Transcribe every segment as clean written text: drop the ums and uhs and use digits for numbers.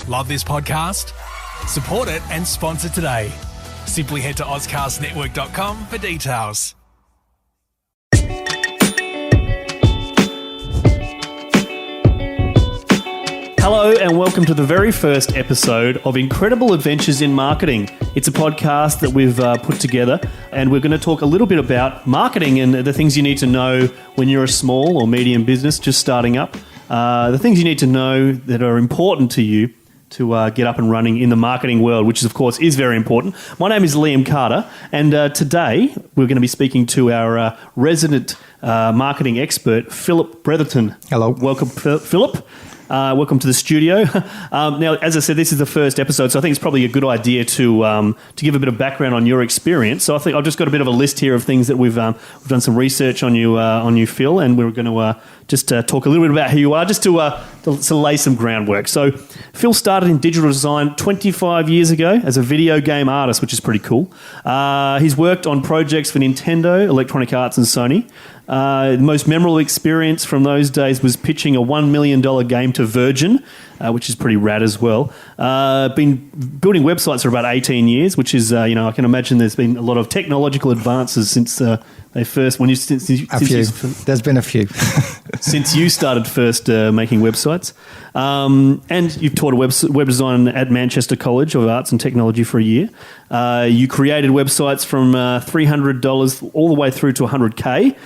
Love this podcast? Support it and sponsor today. Simply head to ozcastnetwork.com for details. Hello and welcome to the very first episode of Incredible Adventures in Marketing. It's a podcast that we've put together, and we're going to talk a little bit about marketing and the things you need to know when you're a small or medium business just starting up. The things you need to know that are important to you to get up and running in the marketing world, which of course is very important. My name is Liam Carter, and today we're going to be speaking to our resident marketing expert, Philip Bretherton. Hello. Welcome, Philip. Welcome to the studio. Now, as I said, this is the first episode, so I think it's probably a good idea to give a bit of background on your experience. So I think I've just got a bit of a list here of things that we've done some research on you, Phil, and we're going to just talk a little bit about who you are, just to lay some groundwork. So Phil started in digital design 25 years ago as a video game artist, which is pretty cool. He's worked on projects for Nintendo, Electronic Arts, and Sony. The most memorable experience from those days was pitching a $1 million game to Virgin, which is pretty rad as well. Been building websites for about 18 years, which is, I can imagine there's been a lot of technological advances since they first... There's been a few. Since you started first making websites. And you've taught web design at Manchester College of Arts and Technology for a year. You created websites from $300 all the way through to $100K.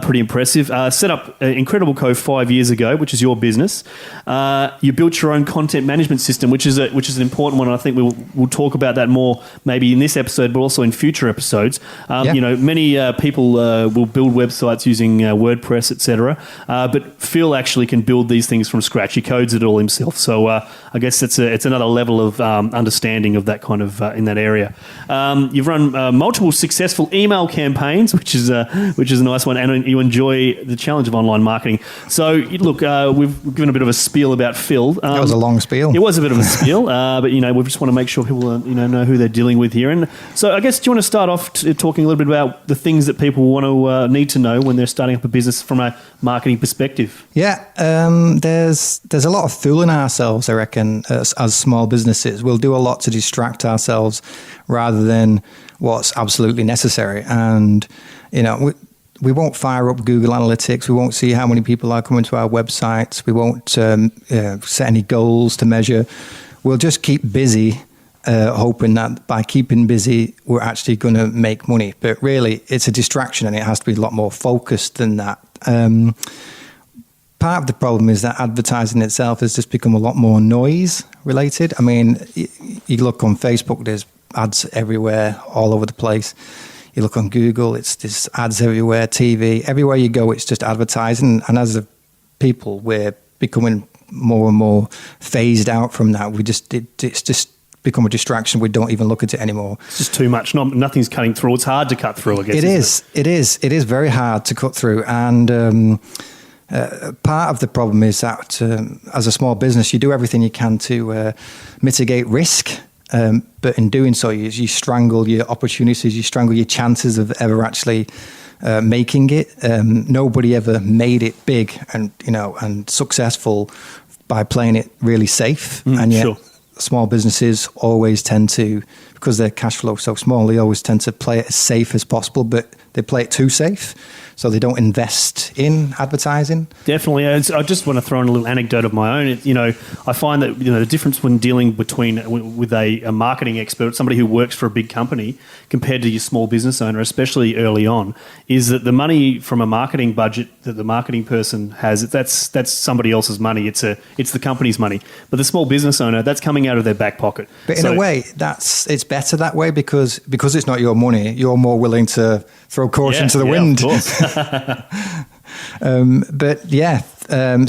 Pretty impressive. Set up Incredible Co 5 years ago, which is your business. You built your own content management system, which is an important one. I think we'll talk about that more maybe in this episode, but also in future episodes. Many people will build websites using WordPress, etc. But Phil actually can build these things from scratch. He codes it all himself. So I guess it's another level of understanding of that kind of in that area. You've run multiple successful email campaigns, which is a nice one. And you enjoy the challenge of online marketing. So, look, we've given a bit of a spiel about Phil. That was a long spiel. It was a bit of a spiel, but, we just want to make sure people, know who they're dealing with here. And so I guess, do you want to start off talking a little bit about the things that people want to need to know when they're starting up a business from a marketing perspective? Yeah, there's a lot of fooling ourselves, I reckon, as small businesses. We'll do a lot to distract ourselves rather than what's absolutely necessary. And, we won't fire up Google Analytics. We won't see how many people are coming to our websites. We won't set any goals to measure. We'll just keep busy, hoping that by keeping busy, we're actually going to make money. But really, it's a distraction, and it has to be a lot more focused than that. Part of the problem is that advertising itself has just become a lot more noise related. I mean, you look on Facebook, there's ads everywhere, all over the place. You look on Google, there's ads everywhere, TV. Everywhere you go, it's just advertising. And as a people, we're becoming more and more phased out from that. It's just become a distraction. We don't even look at it anymore. It's just too much. Nothing's cutting through. It's hard to cut through, I guess. It is very hard to cut through. And part of the problem is that as a small business, you do everything you can to mitigate risk. But in doing so, you strangle your opportunities, you strangle your chances of ever actually making it. Nobody ever made it big and successful by playing it really safe. And yet, sure. Small businesses always tend to, because their cash flow is so small, they always tend to play it as safe as possible, but they play it too safe. So they don't invest in advertising. Definitely. I just want to throw in a little anecdote of my own. I find that the difference when dealing with a marketing expert, somebody who works for a big company, compared to your small business owner, especially early on, is that the money from a marketing budget that the marketing person has, that's somebody else's money. It's the company's money. But the small business owner, that's coming out of their back pocket. But in a way, it's better that way because it's not your money. You're more willing to throw caution to the wind. Of course.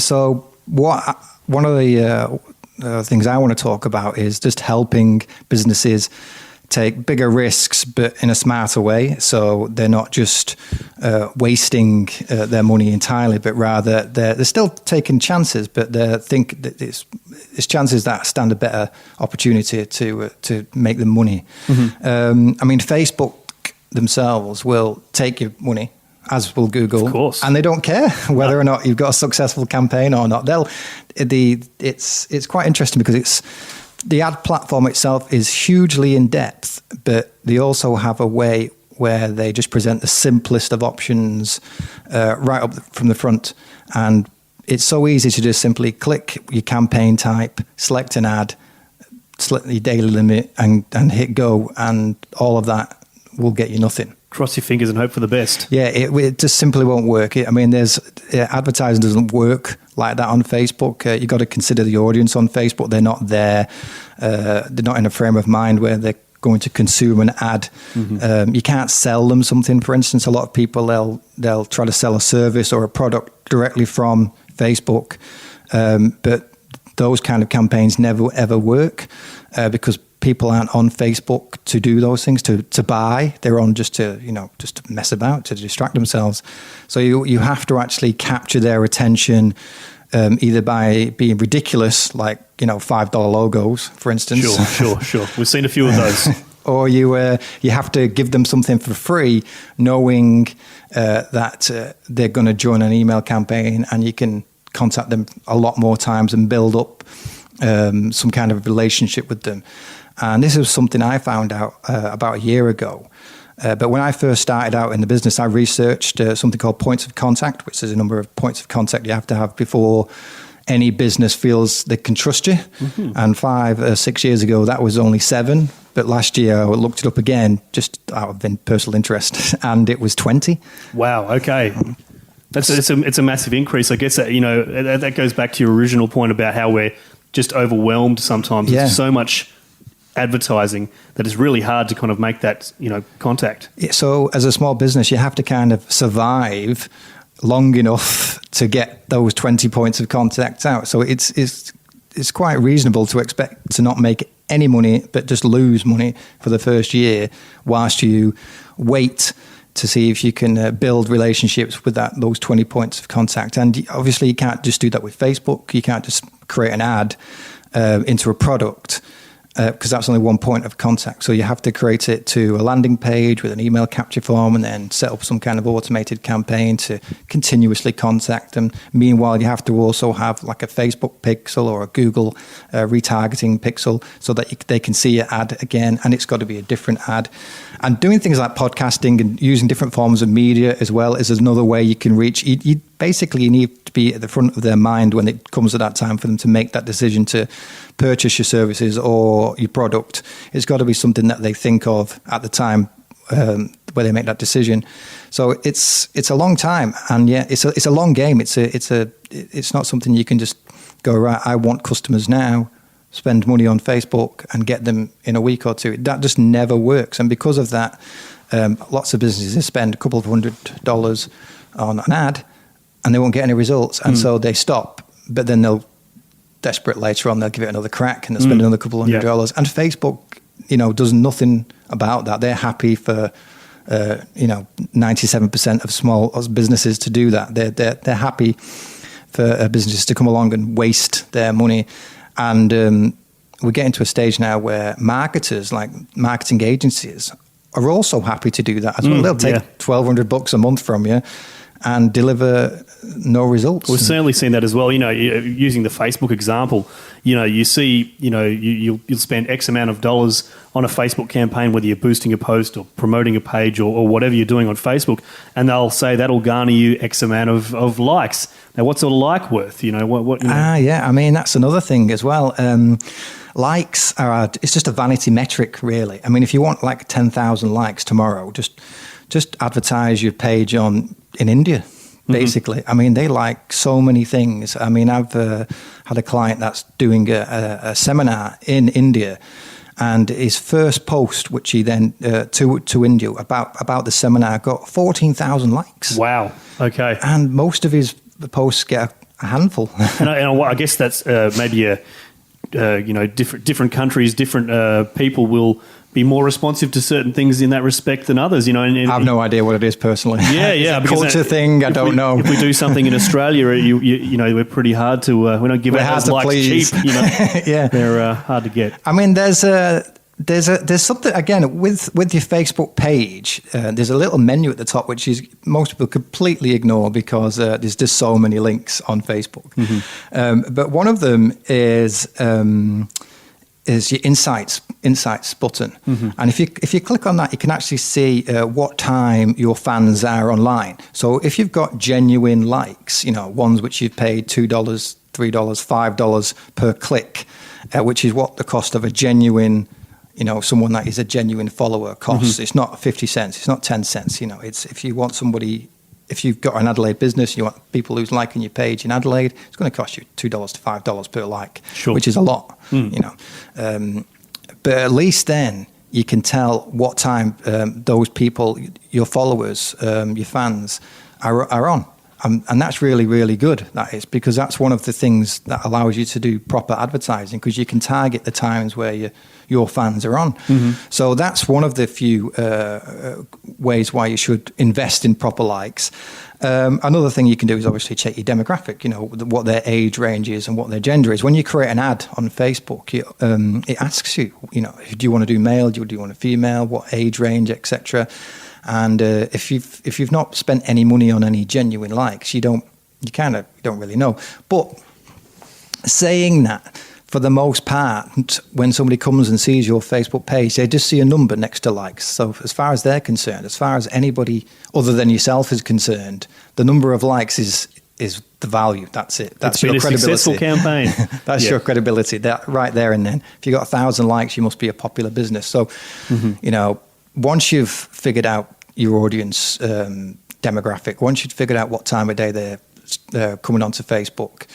So one of the things I want to talk about is just helping businesses take bigger risks, but in a smarter way. So they're not just wasting their money entirely, but rather they're still taking chances, but they think that it's chances that stand a better opportunity to make them money. Mm-hmm. Facebook themselves will take your money as will Google. Of course. And they don't care whether or not you've got a successful campaign or not. It's quite interesting because the ad platform itself is hugely in depth, but they also have a way where they just present the simplest of options right up from the front. And it's so easy to just simply click your campaign type, select an ad, select your daily limit, and hit go, and all of that will get you nothing. Cross your fingers and hope for the best. Yeah, it just simply won't work. Advertising doesn't work like that on Facebook. You've got to consider the audience on Facebook. They're not there. They're not in a frame of mind where they're going to consume an ad. Mm-hmm. You can't sell them something. For instance, a lot of people, they'll try to sell a service or a product directly from Facebook. But those kind of campaigns never, ever work because people aren't on Facebook to do those things, to buy. They're on just to mess about, to distract themselves. So you have to actually capture their attention, either by being ridiculous, like, $5 logos, for instance. Sure. We've seen a few of those. Or you have to give them something for free, knowing that they're going to join an email campaign, and you can contact them a lot more times and build up some kind of relationship with them. And this is something I found out about a year ago. But when I first started out in the business, I researched something called points of contact, which is a number of points of contact you have to have before any business feels they can trust you. Mm-hmm. And 5 or 6 years ago, that was only 7. But last year, I looked it up again, just out of personal interest, and it was 20. Wow, okay. It's a massive increase. I guess that, that goes back to your original point about how we're just overwhelmed sometimes. Yeah. There's so much advertising that it's really hard to kind of make that, contact. So as a small business, you have to kind of survive long enough to get those 20 points of contact out. So it's quite reasonable to expect to not make any money, but just lose money for the first year whilst you wait to see if you can build relationships with those 20 points of contact. And obviously you can't just do that with Facebook. You can't just create an ad into a product, because that's only one point of contact. So you have to create it to a landing page with an email capture form, and then set up some kind of automated campaign to continuously contact them. Meanwhile, you have to also have like a Facebook pixel or a Google retargeting pixel so that they can see your ad again, and it's got to be a different ad. And doing things like podcasting and using different forms of media as well is another way you can reach. You basically need to be at the front of their mind when it comes to that time for them to make that decision to purchase your services or your product. It's got to be something that they think of at the time where they make that decision. So it's a long time, and yeah, it's a long game. It's not something you can just go, right, I want customers now, spend money on Facebook and get them in a week or two. That just never works. And because of that, lots of businesses spend a couple of $100 on an ad and they won't get any results. And so they stop, but then they'll desperate later on, they'll give it another crack and they'll spend another couple of $100. And Facebook, does nothing about that. They're happy for, 97% of small businesses to do that. They're happy for businesses to come along and waste their money. And we're getting to a stage now where marketers, like marketing agencies, are also happy to do that as well. They'll take $1,200 a month from you and deliver no results. We've certainly seen that as well. Using the Facebook example, you see, you'll spend X amount of dollars on a Facebook campaign, whether you're boosting a post or promoting a page or whatever you're doing on Facebook, and they'll say that'll garner you X amount of likes. Now, what's a like worth? Yeah. I mean, that's another thing as well. Likes it's just a vanity metric, really. I mean, if you want like 10,000 likes tomorrow, just advertise your page in India, basically. I mean, they like so many things. I mean, I've had a client that's doing a seminar in India, and his first post, which he then to India about the seminar, got 14,000 likes. Wow. Okay. And most of his posts get a handful. and I guess that's maybe different countries, different people will be more responsive to certain things in that respect than others. I have no idea what it is personally. Yeah, it's a culture thing. I don't know. If we do something in Australia, we're pretty hard to. We don't give out those likes cheap. Yeah, they're hard to get. I mean, there's There's something again with your Facebook page. There's a little menu at the top which is most people completely ignore because there's just so many links on Facebook. But one of them is your insights button, and if you click on that, you can actually see what time your fans are online. So if you've got genuine likes, ones which you've paid $2, $3, $5 per click, which is what the cost of a genuine, someone that is a genuine follower costs. It's not 50 cents, it's not 10 cents. It's if you want somebody. If you've got an Adelaide business, you want people who's liking your page in Adelaide, it's going to cost you $2 to $5 per like, which is a lot, But at least then you can tell what time those people, your followers, your fans, are on. And that's really, really good, that is, because that's one of the things that allows you to do proper advertising, because you can target the times where your fans are on. So that's one of the few ways why you should invest in proper likes. Another thing you can do is obviously check your demographic, what their age range is and what their gender is. When you create an ad on Facebook, it asks you, do you want to do male, do you want a female, what age range, etc. And if you've not spent any money on any genuine likes, you don't really know. But saying that, for the most part, when somebody comes and sees your Facebook page, they just see a number next to likes. So as far as they're concerned, as far as anybody other than yourself is concerned, the number of likes is the value. That's it. That's your credibility. Successful campaign. That's your credibility. That right there and then. If you got 1,000 likes, you must be a popular business. So, once you've figured out your audience demographic, once you've figured out what time of day they're coming onto Facebook,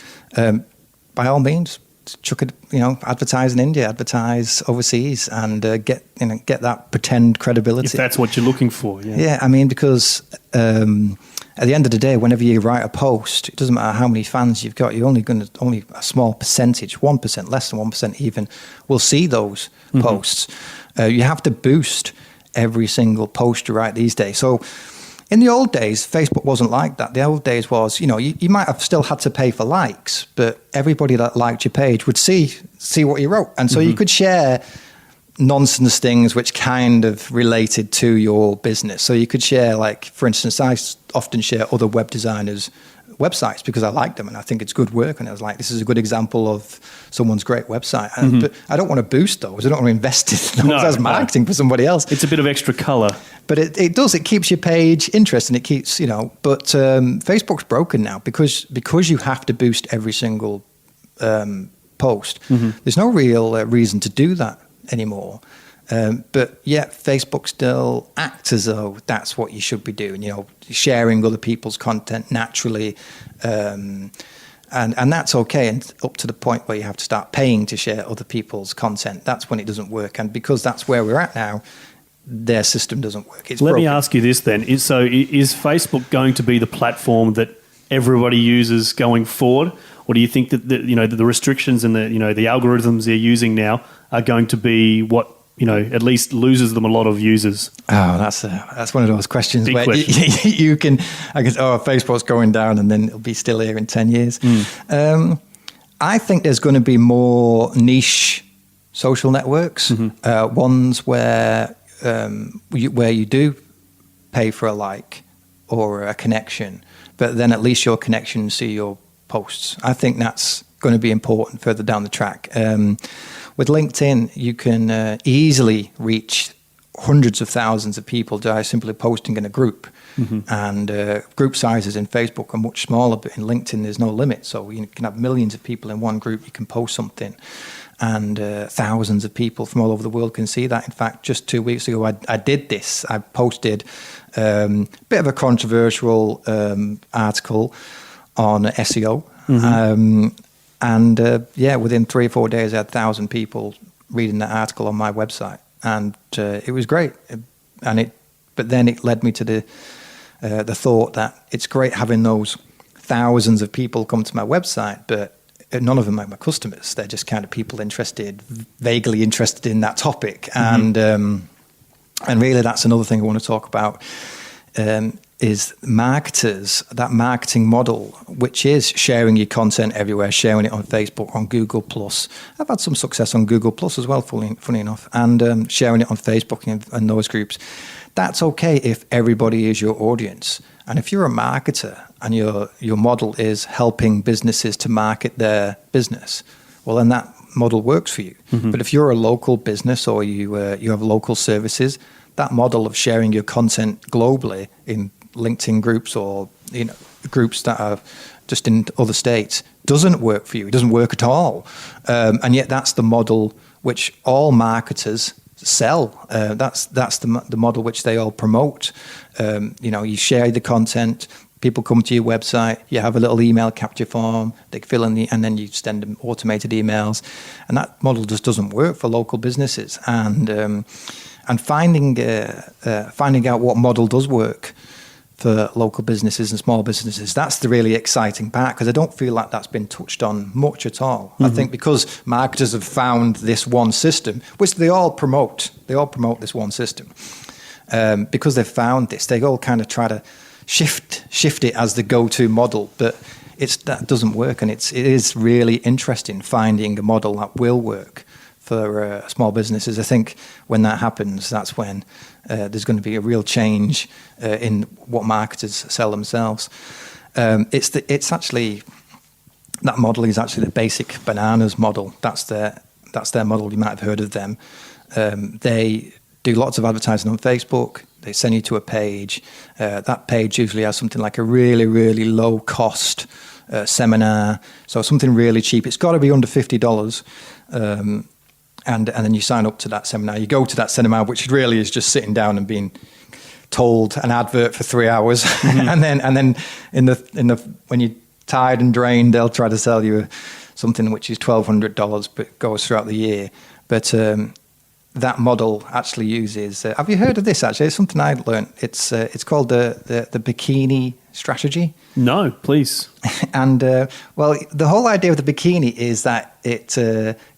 by all means, chuck it, advertise in India, advertise overseas, and get that pretend credibility. If that's what you're looking for, yeah. I mean, because at the end of the day, whenever you write a post, it doesn't matter how many fans you've got. You're only a small percentage, 1%, less than 1% even, will see those posts. You have to boost every single post you write these days. So in the old days, Facebook wasn't like that. The old days was, you might have still had to pay for likes, but everybody that liked your page would see what you wrote. And so you could share nonsense things which kind of related to your business. So you could share, like, for instance, I often share other web designers' websites because I like them and I think it's good work. And I was like, this is a good example of someone's great website. But I don't want to boost those. I don't want to invest in those as marketing for somebody else. It's a bit of extra color. But it does. It keeps your page interesting. It keeps, but Facebook's broken now because you have to boost every single post. There's no real reason to do that anymore. But yet Facebook still acts as though that's what you should be doing, sharing other people's content naturally. And that's okay, and up to the point where you have to start paying to share other people's content. That's when it doesn't work. And because that's where we're at now, their system doesn't work. It's broken. Let me ask you this then. Is Facebook going to be the platform that everybody uses going forward? Or do you think that the restrictions and the algorithms they're using now are going to be what at least loses them a lot of users? Oh, that's one of those questions Big where question. you can, I guess, Facebook's going down and then it'll be still here in 10 years. I think there's going to be more niche social networks, ones where you do pay for a like or a connection, but then at least your connections see your posts. I think that's going to be important further down the track. With LinkedIn, you can easily reach hundreds of thousands of people by simply posting in a group. And group sizes in Facebook are much smaller, but in LinkedIn, there's no limit. So you can have millions of people in one group. You can post something, and thousands of people from all over the world can see that. In fact, just 2 weeks ago, I did this. I posted a bit of a controversial article on SEO. Within 3 or 4 days, I had 1,000 people reading that article on my website, and it was great. But then it led me to the thought that it's great having those thousands of people come to my website, but none of them are my customers. They're just kind of people vaguely interested in that topic, and really that's another thing I want to talk about. is marketers, that marketing model, which is sharing your content everywhere, sharing it on Facebook, on Google Plus. I've had some success on Google Plus as well, funny enough, and sharing it on Facebook and those groups. That's okay if everybody is your audience. And if you're a marketer and your model is helping businesses to market their business, well, then that model works for you. Mm-hmm. But if you're a local business or you have local services, that model of sharing your content globally in LinkedIn groups or groups that are just in other states doesn't work for you. It doesn't work at all. And yet that's the model which all marketers sell. That's the model which they all promote. You share the content. People come to your website. You have a little email capture form. They fill in and then you send them automated emails. And that model just doesn't work for local businesses. And finding out what model does work for local businesses and small businesses, that's the really exciting part, because I don't feel like that's been touched on much at all. Mm-hmm. I think because marketers have found this one system, which they all promote this one system. Because they've found this, they all kind of try to shift it as the go-to model, but that doesn't work, and it is really interesting finding a model that will work for small businesses. I think when that happens, that's when there's going to be a real change in what marketers sell themselves. It's actually, that model is actually the Basic Bananas model. That's their model. You might have heard of them. They do lots of advertising on Facebook. They send you to a page. That page usually has something like a really, really low cost seminar. So something really cheap. It's got to be under $50. And then you sign up to that seminar. You go to that seminar, which really is just sitting down and being told an advert for 3 hours. Mm-hmm. and then in the when you're tired and drained, they'll try to sell you something which is $1,200, but goes throughout the year. But that model actually uses. Have you heard of this? Actually, it's something I learned. It's called the bikini strategy. No, please. And well, the whole idea of the bikini is that it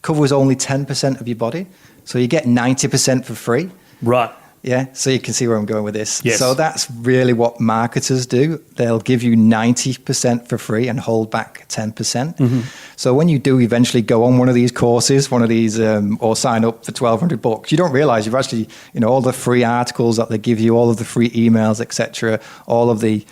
covers only 10% of your body, so you get 90% for free. Right. Yeah, so you can see where I'm going with this. Yes. So that's really what marketers do. They'll give you 90% for free and hold back 10%. Mm-hmm. So when you do eventually go on one of these courses, or sign up for $1,200, you don't realize you've actually, all the free articles that they give you, all of the free emails, etc., all of the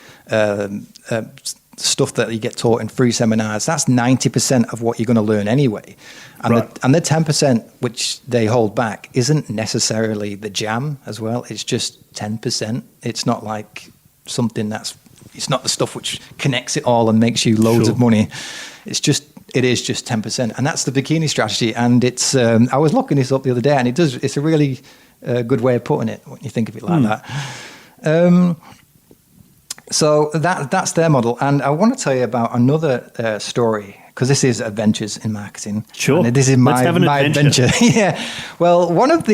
stuff that you get taught in free seminars, that's 90% of what you're going to learn anyway. And, right. the 10% which they hold back isn't necessarily the jam as well. It's just 10%. It's not like something it's not the stuff which connects it all and makes you loads of money. It is just 10%. And that's the bikini strategy. And it's, I was looking this up the other day, and it's a really good way of putting it when you think of it like that. So that's their model. And I want to tell you about another story, because this is adventures in marketing. Sure. And this is my adventure. Yeah. Well, one of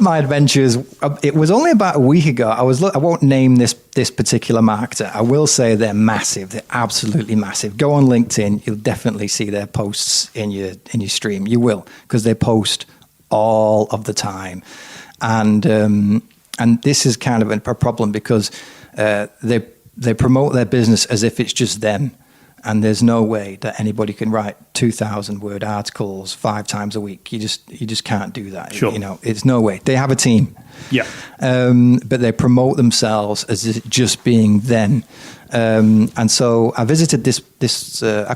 my adventures, it was only about a week ago. I won't name this particular marketer. I will say they're massive. They're absolutely massive. Go on LinkedIn. You'll definitely see their posts in your stream. You will, because they post all of the time. And this is kind of a problem, because they promote their business as if it's just them. And there's no way that anybody can write 2,000 word articles 5 times a week. You just can't do that. Sure. It's no way. They have a team. Yeah. But they promote themselves as just being them. And so I visited this. I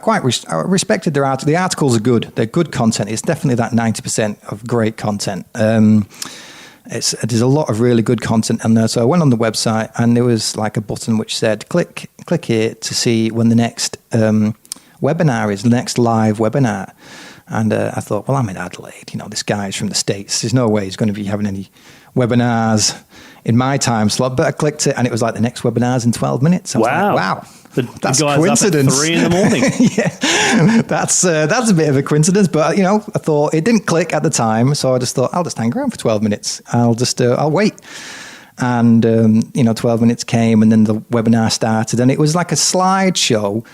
respected their articles. The articles are good. They're good content. It's definitely that 90% of great content. There's a lot of really good content in there. So I went on the website, and there was like a button which said, click here to see when the next webinar is, the next live webinar. And I thought, well, I'm in Adelaide. This guy's from the States. There's no way he's going to be having any webinars in my time slot. But I clicked it, and it was like the next webinar's in 12 minutes. I was like, wow. That's the guy's coincidence. Up at 3 a.m. Yeah, that's a bit of a coincidence. But I thought it didn't click at the time, so I just thought I'll just hang around for 12 minutes. I'll wait. And 12 minutes came, and then the webinar started, and it was like a slideshow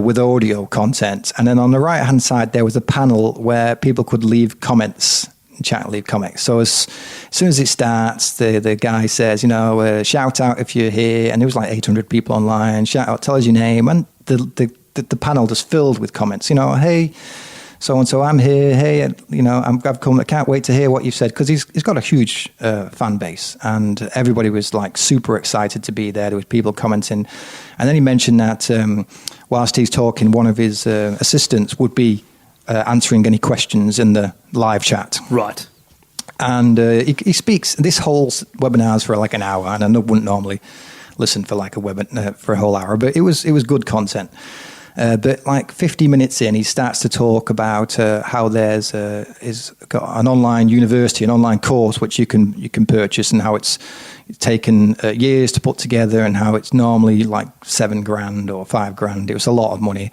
with audio content. And then on the right hand side, there was a panel where people could leave comments. chat and leave comments. So as soon as it starts, the guy says, shout out if you're here. And there was like 800 people online. Shout out, tell us your name. And the panel just filled with comments. Hey, so-and-so, I'm here. Hey, I've come. I can't wait to hear what you've said, because he's got a huge fan base, and everybody was like super excited to be there. There was people commenting, and then he mentioned that whilst he's talking, one of his assistants would be answering any questions in the live chat. Right. And he speaks. This whole webinar's for like an hour, and I wouldn't normally listen for like a webinar for a whole hour, but it was good content. But like 50 minutes in, he starts to talk about how he's got an online university, an online course which you can purchase, and how it's taken years to put together, and how it's normally like $7,000 or $5,000. It was a lot of money.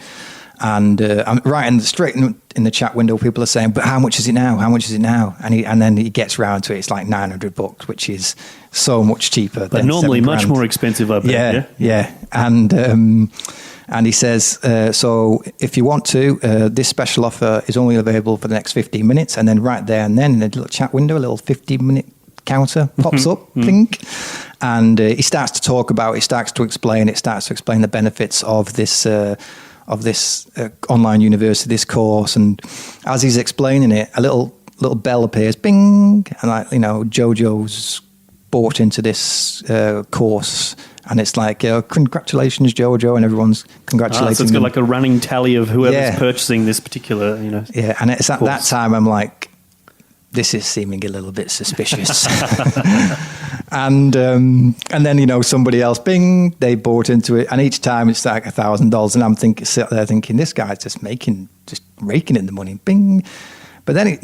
And I'm right straight in the chat window, people are saying, "But how much is it now? How much is it now?" And then he gets round to it. It's like $900, which is so much cheaper. But normally much more expensive, I bet. Yeah. And he says, so if you want to, this special offer is only available for the next 15 minutes. And then right there and then in a little chat window, a little 15-minute counter pops up, blink. And he starts to talk about, it starts to explain the benefits of this online university, this course. And as he's explaining it, a little bell appears, bing. And Jojo's bought into this course. And it's like, congratulations, Jojo, and everyone's congratulating so it's got them. like a running tally of whoever's purchasing this particular, Yeah, and it's at that time I'm like, this is seeming a little bit suspicious. and then, somebody else, bing, they bought into it. And each time it's like $1,000. And I'm thinking, this guy's just raking in the money, bing. But then,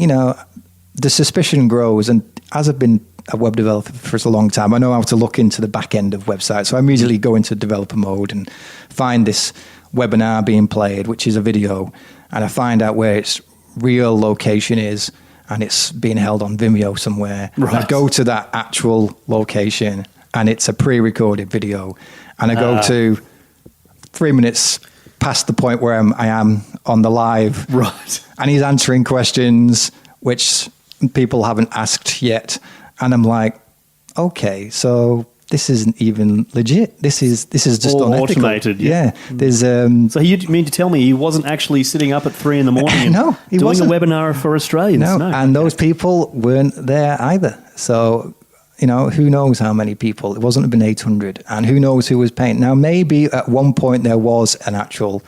the suspicion grows. And as I've been a web developer for a long time, I know how to look into the back end of websites. So I immediately go into developer mode and find this webinar being played, which is a video, and I find out where its real location is, and it's being held on Vimeo somewhere. Right. And I go to that actual location, and it's a pre-recorded video, and I go to 3 minutes past the point where I am on the live. Right. And he's answering questions which people haven't asked yet. And I'm like, okay, so this isn't even legit. This is just all unethical. Automated. Yeah. There's so you mean to tell me he wasn't actually sitting up at 3 a.m. and no, he doing wasn't. a webinar for Australians? No, and those people weren't there either. So, who knows how many people? It wasn't been 800, and who knows who was paying. Now, maybe at one point there was an actual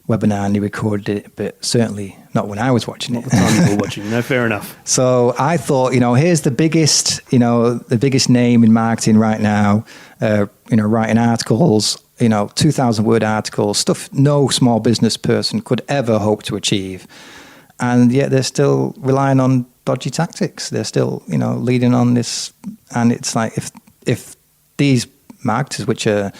webinar and he recorded it, but certainly not when I was watching it. Not the time you were watching. No, fair enough. So I thought, here's the biggest name in marketing right now, writing articles, 2,000 word articles, stuff no small business person could ever hope to achieve. And yet they're still relying on dodgy tactics. They're still, leading on this. And it's like, if these marketers, which are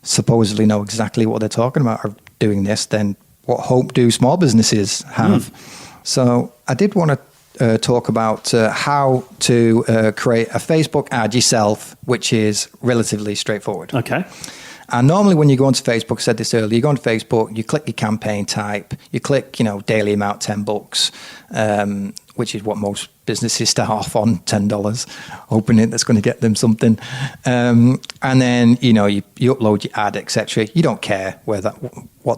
supposedly know exactly what they're talking about, are doing this, then what hope do small businesses have? So I did want to talk about how to create a Facebook ad yourself, which is relatively straightforward. Okay. And normally when you go onto Facebook, I said this earlier, you go on Facebook, you click your campaign type, you click, daily amount, $10, which is what most businesses start off on, $10, hoping that's going to get them something. And then, you upload your ad, etc. You don't care what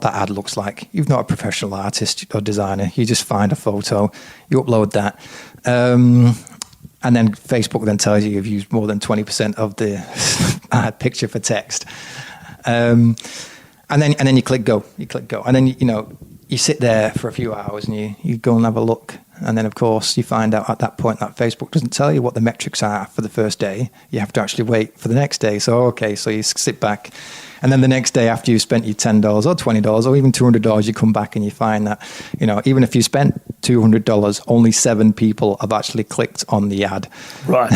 that ad looks like. You're not a professional artist or designer. You just find a photo, you upload that. And then Facebook then tells you you've used more than 20% of the ad picture for text. And then you click go. And then, you sit there for a few hours and you go and have a look. And then, of course, you find out at that point that Facebook doesn't tell you what the metrics are for the first day. You have to actually wait for the next day. So you sit back. And then the next day after you've spent your $10 or $20 or even $200, you come back and you find that, even if you spent $200, only 7 people have actually clicked on the ad. Right.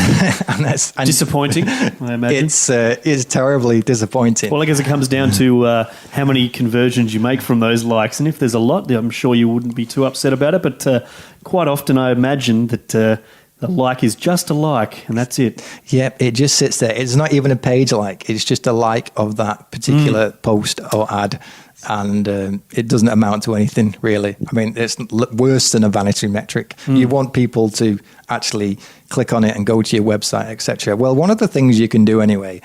and that's disappointing, I imagine. It's terribly disappointing. Well, I guess it comes down to how many conversions you make from those likes. And if there's a lot, I'm sure you wouldn't be too upset about it. But quite often I imagine that the like is just a like, and that's it. Yep, it just sits there. It's not even a page like. It's just a like of that particular post or ad. and it doesn't amount to anything really. I mean, it's worse than a vanity metric. You want people to actually click on it and go to your website, etc. Well, one of the things you can do anyway,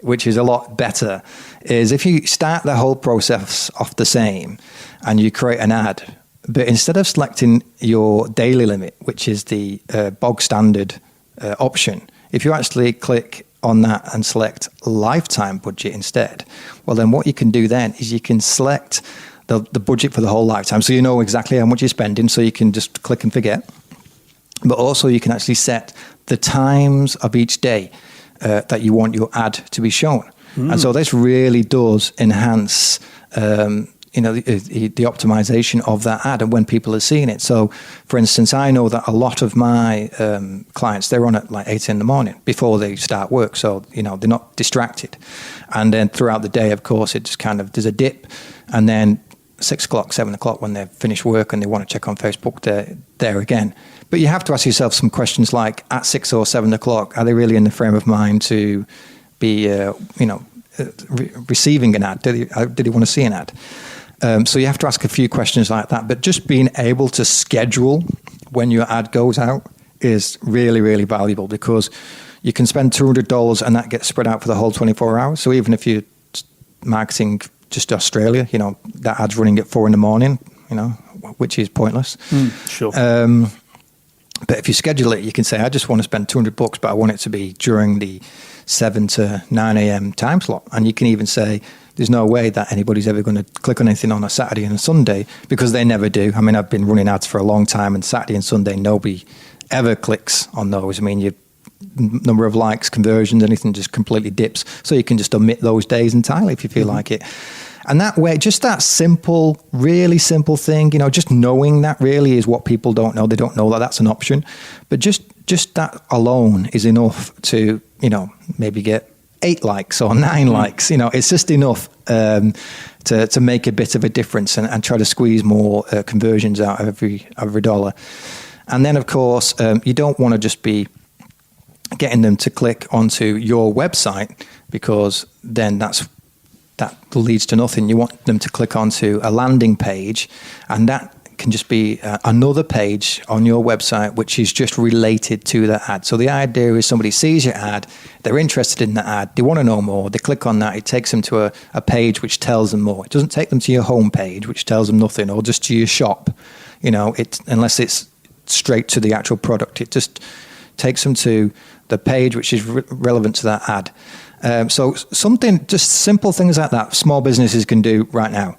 which is a lot better, is if you start the whole process off the same and you create an ad, but instead of selecting your daily limit, which is the bog standard option, if you actually click on that and select lifetime budget instead, well, then what you can do then is you can select the budget for the whole lifetime, so you know exactly how much you're spending, so you can just click and forget. But also you can actually set the times of each day that you want your ad to be shown. And so this really does enhance the optimization of that ad and when people are seeing it. So, for instance, I know that a lot of my clients, they're on at like 8 in the morning before they start work. So, they're not distracted. And then throughout the day, of course, it just kind of, there's a dip. And then 6 o'clock, 7 o'clock, when they've finished work and they want to check on Facebook, they're there again. But you have to ask yourself some questions like, at 6 or 7 o'clock, are they really in the frame of mind to be, receiving an ad? Did they want to see an ad? So you have to ask a few questions like that. But just being able to schedule when your ad goes out is really, really valuable, because you can spend $200 and that gets spread out for the whole 24 hours. So even if you're marketing just Australia, that ad's running at 4 in the morning, which is pointless. Sure. But if you schedule it, you can say, I just want to spend $200, but I want it to be during the 7 to 9 a.m. time slot. And you can even say, there's no way that anybody's ever going to click on anything on a Saturday and a Sunday, because they never do. I mean, I've been running ads for a long time, and Saturday and Sunday, nobody ever clicks on those. I mean, your number of likes, conversions, anything just completely dips. So you can just omit those days entirely if you feel like it. And that way, just that simple, really simple thing, just knowing that really is what people don't know. They don't know that that's an option. But just that alone is enough to, maybe get 8 likes or 9 likes. It's just enough to make a bit of a difference and try to squeeze more conversions out of every dollar. And then, of course, you don't want to just be getting them to click onto your website, because then that leads to nothing. You want them to click onto a landing page, and that can just be another page on your website which is just related to that ad. So the idea is somebody sees your ad, they're interested in the ad, they want to know more, they click on that, it takes them to a page which tells them more. It doesn't take them to your home page, which tells them nothing, or just to your shop. Unless it's straight to the actual product, it just takes them to the page which is relevant to that ad. So something, just simple things like that, small businesses can do right now.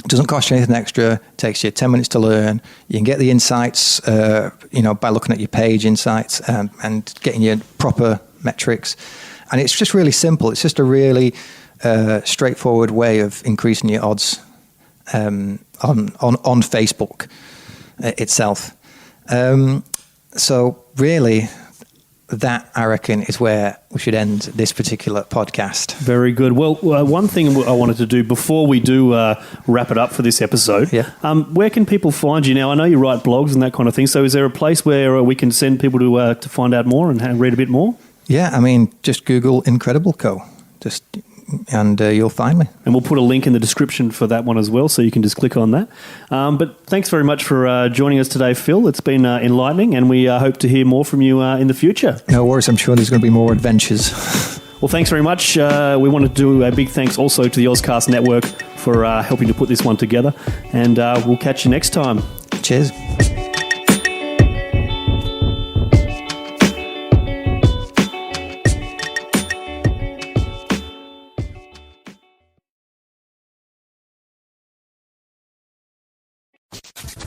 It doesn't cost you anything extra. It takes you 10 minutes to learn. You can get the insights, by looking at your page insights and getting your proper metrics. And it's just really simple. It's just a really straightforward way of increasing your odds on Facebook itself. So really, that, I reckon, is where we should end this particular podcast. Very good. Well, one thing I wanted to do before we do wrap it up for this episode, where can people find you now? I know you write blogs and that kind of thing, so is there a place where we can send people to find out more and read a bit more? Yeah, I mean, just Google Incredible Co. And you'll find me. And we'll put a link in the description for that one as well, so you can just click on that. But thanks very much for joining us today, Phil. It's been enlightening, and we hope to hear more from you in the future. No worries. I'm sure there's going to be more adventures. Well, thanks very much. We want to do a big thanks also to the Ozcast Network for helping to put this one together. And we'll catch you next time. Cheers.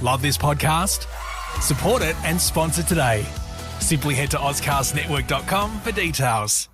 Love this podcast? Support it and sponsor today. Simply head to ozcastnetwork.com for details.